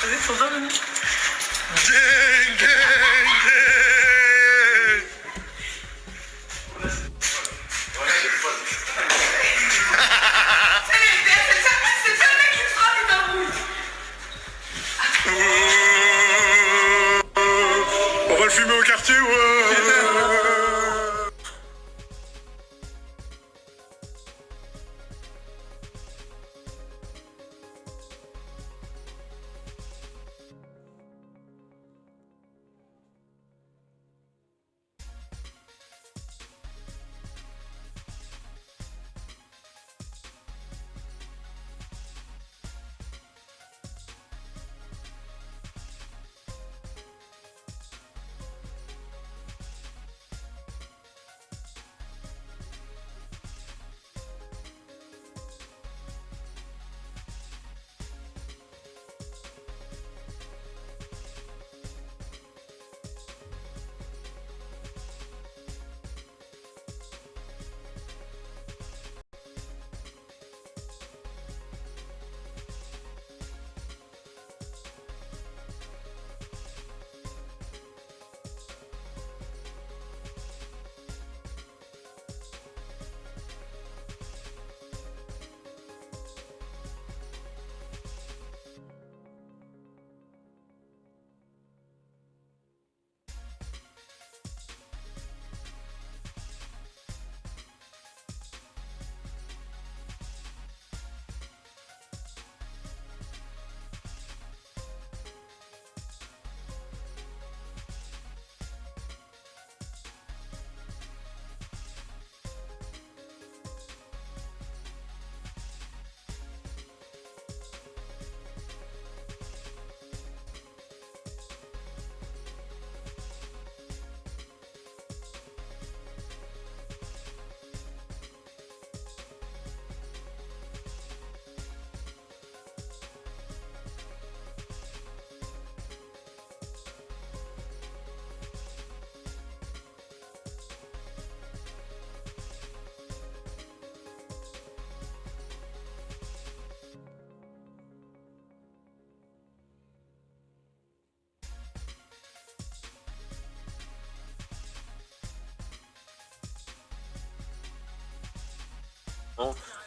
Gang, gang, gang. On va le fumer au quartier, ouais.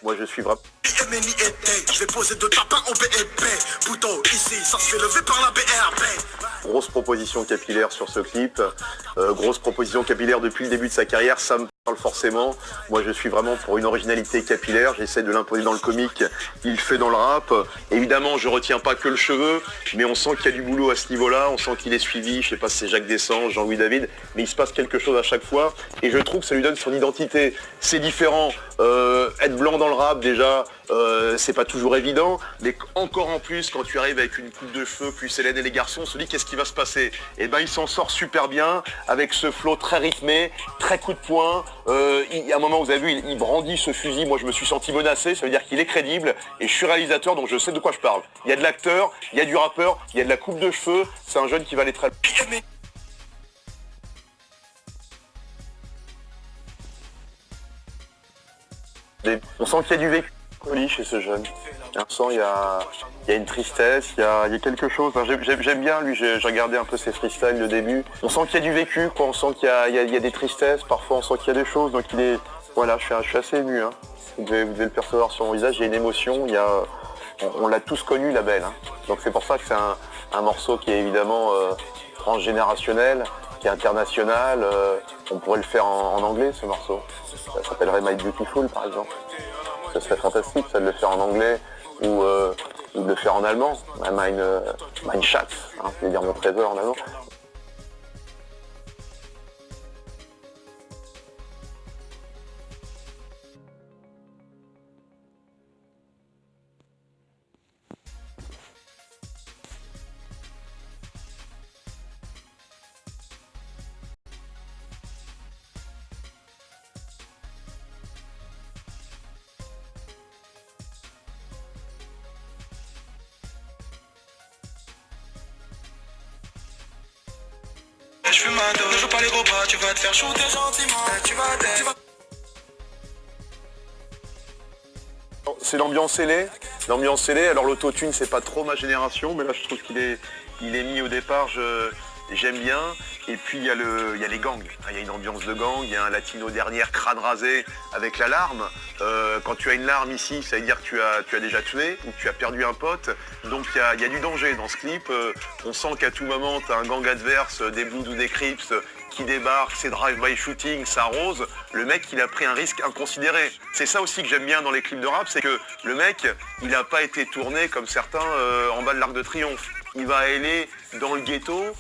Moi je suis vraiment... Je vais poser deux tapins au BEP. Plutôt ici, ça se fait lever par la BRB. Grosse proposition capillaire sur ce clip, grosse proposition capillaire depuis le début de sa carrière, ça me parle forcément. Moi je suis vraiment pour une originalité capillaire, j'essaie de l'imposer dans le comique, il le fait dans le rap. Évidemment je retiens pas que le cheveu, mais on sent qu'il y a du boulot à ce niveau-là, on sent qu'il est suivi, je sais pas si c'est Jacques Descens, Jean-Louis David, mais il se passe quelque chose à chaque fois, et je trouve que ça lui donne son identité. C'est différent, être blanc dans le rap déjà, c'est pas toujours évident, mais encore en plus quand tu arrives avec une coupe de cheveux plus Hélène et les garçons, on se dit qu'est-ce qui va se passer? Et ben il s'en sort super bien avec ce flow très rythmé, très coup de poing. Il y a un moment, vous avez vu, il brandit ce fusil, moi je me suis senti menacé, ça veut dire qu'il est crédible et je suis réalisateur donc je sais de quoi je parle. Il y a de l'acteur, il y a du rappeur, il y a de la coupe de cheveux, c'est un jeune qui va aller très loin. On sent qu'il y a du vécu chez ce jeune. On sent il y a une tristesse, il y a quelque chose. Enfin, j'aime bien lui, j'ai regardé un peu ses freestyles le début. On sent qu'il y a du vécu, quoi. On sent qu'il y a des tristesses, parfois on sent qu'il y a des choses. Donc il est. Voilà, je suis assez ému. Hein. Vous devez le percevoir sur mon visage, il y a une émotion, on l'a tous connu la belle. Hein. Donc c'est pour ça que c'est un morceau qui est évidemment transgénérationnel, qui est international. On pourrait le faire en anglais ce morceau. Ça s'appellerait My Beautiful par exemple. Ce serait fantastique ça de le faire en anglais ou de le faire en allemand. Mein Schatz, hein, je vais dire mon trésor en allemand. Je fume un dos, ne joue pas les gros bras, tu vas te faire shooter gentiment. Tu vas... C'est l'ambiance ailée, L'ambiance scellée, alors l'autotune c'est pas trop ma génération, mais là je trouve il est mis au départ, j'aime bien. Et puis il y a les gangs, il y a une ambiance de gang, il y a un latino derrière, crâne rasé, avec l'alarme. Quand tu as une larme ici, ça veut dire que tu as déjà tué ou que tu as perdu un pote. Donc il y a du danger dans ce clip. On sent qu'à tout moment, tu as un gang adverse, des Bloods ou des Crips, qui débarque, c'est drive-by shooting, ça arrose. Le mec, il a pris un risque inconsidéré. C'est ça aussi que j'aime bien dans les clips de rap, c'est que le mec, il n'a pas été tourné comme certains en bas de l'Arc de Triomphe. Il va aller dans le ghetto,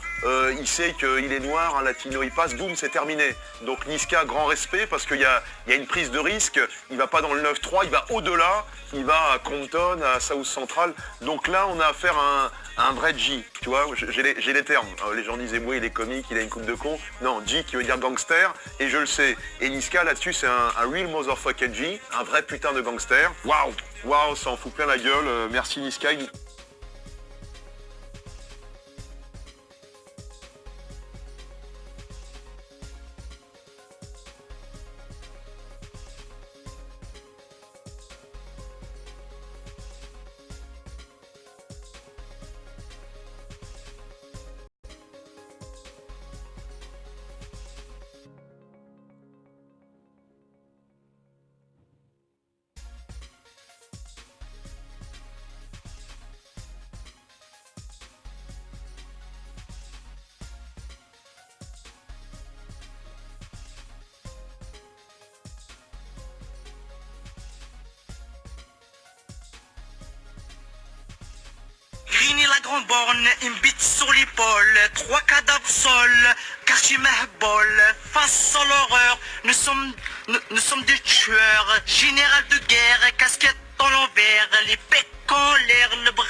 il sait qu'il est noir, un latino, il passe, boum, c'est terminé. Donc Niska, grand respect, parce qu'il y a une prise de risque, il va pas dans le 9-3, il va au-delà, il va à Compton, à South Central. Donc là, on a affaire à un vrai G, tu vois, j'ai les termes. Les gens disaient, oui, il est comique, il a une coupe de con. Non, G qui veut dire gangster, et je le sais. Et Niska, là-dessus, c'est un real motherfucker G, un vrai putain de gangster. Waouh, waouh, ça en fout plein la gueule. Merci Niska. Rini la grande borne, une bite sur l'épaule, 3 cadavres au sol, quartier Mahbol, face à l'horreur, nous sommes des tueurs, général de guerre, casquette en l'envers, les pecs en l'air, le bras.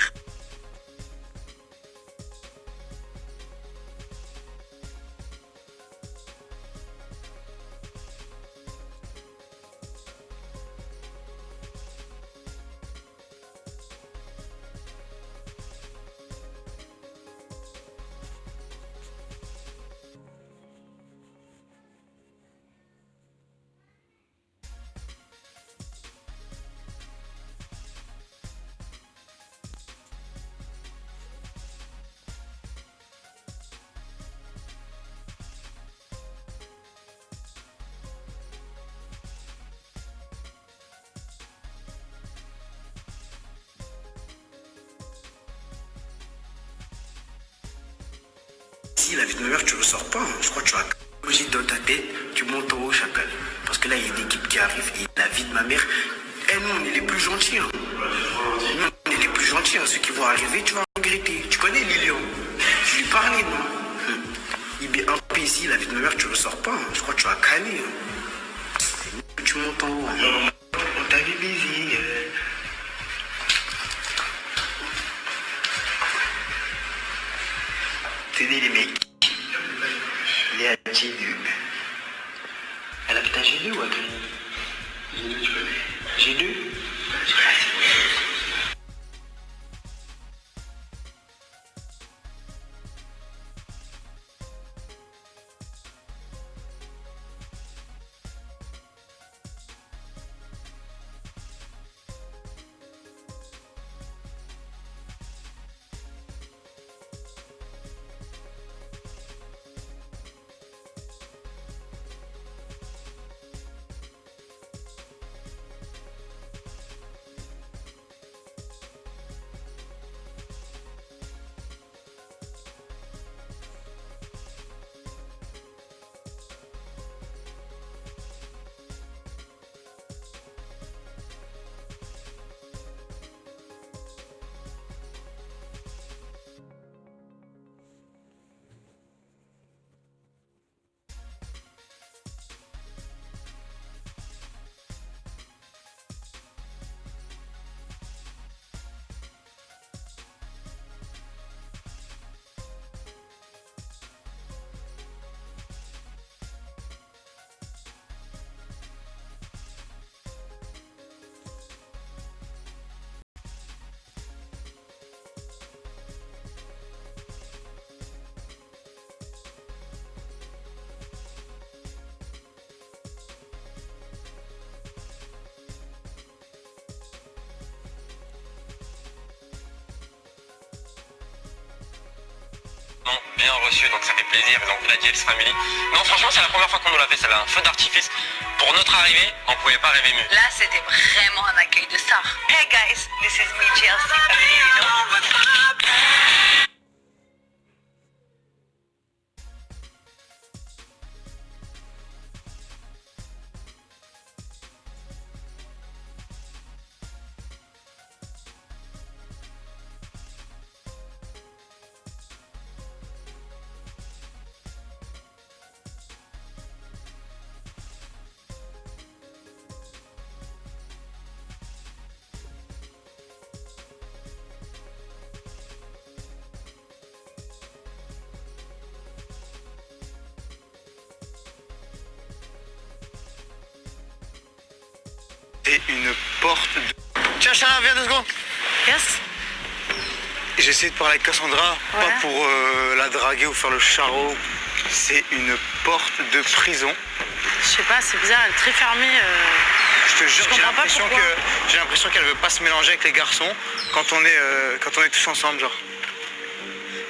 Si la vie de ma mère, tu ne ressors pas. Je crois que tu as bougé dans ta tête, tu montes en haut, chacal. Parce que là, il y a une équipe qui arrive et la vie de ma mère, nous, on est les plus gentils. Hein. Nous, on est les plus gentils. Hein. Ceux qui vont arriver, tu vas regretter. Tu connais Lilian? Je lui parlais, non? Il est un peu ici, la vie de ma mère, tu ne ressors pas. Hein. Je crois que tu as calé. Hein. Tu montes en haut. Hein. On t'a vu busy. Tenez les mecs. Léa G2. Elle habite à G2 ou à Grigny? G2, tu connais? G2? bien reçu, donc ça fait plaisir. Donc la Jels Family. Non, franchement, c'est la première fois qu'on nous l'a fait, celle-là. Un feu d'artifice. Pour notre arrivée, on pouvait pas rêver mieux. Là, c'était vraiment un accueil de star. Hey guys, this is me, Chelsea Family, you know? C'est une porte de... Tiens, Chana, viens 2 secondes. Yes. J'ai essayé de parler avec Cassandra, Ouais. pas pour la draguer ou faire le charreau. C'est une porte de prison. Je sais pas, c'est bizarre, elle est très fermée. Je te jure, Je comprends pas pourquoi. j'ai l'impression qu'elle veut pas se mélanger avec les garçons quand on est tous ensemble, genre.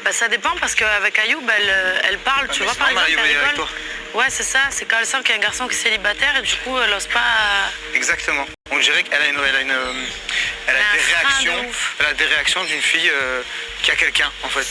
Bah, ça dépend parce qu'avec Ayoub, elle parle, tu mais vois, c'est par normal, exemple, elle Ayoub est avec rigole. Ouais, c'est ça, c'est quand elle sent qu'il y a un garçon qui est célibataire et du coup, elle ose pas. Exactement. On dirait qu'elle a, elle a des réactions. Elle a des réactions d'une fille qui a quelqu'un, en fait.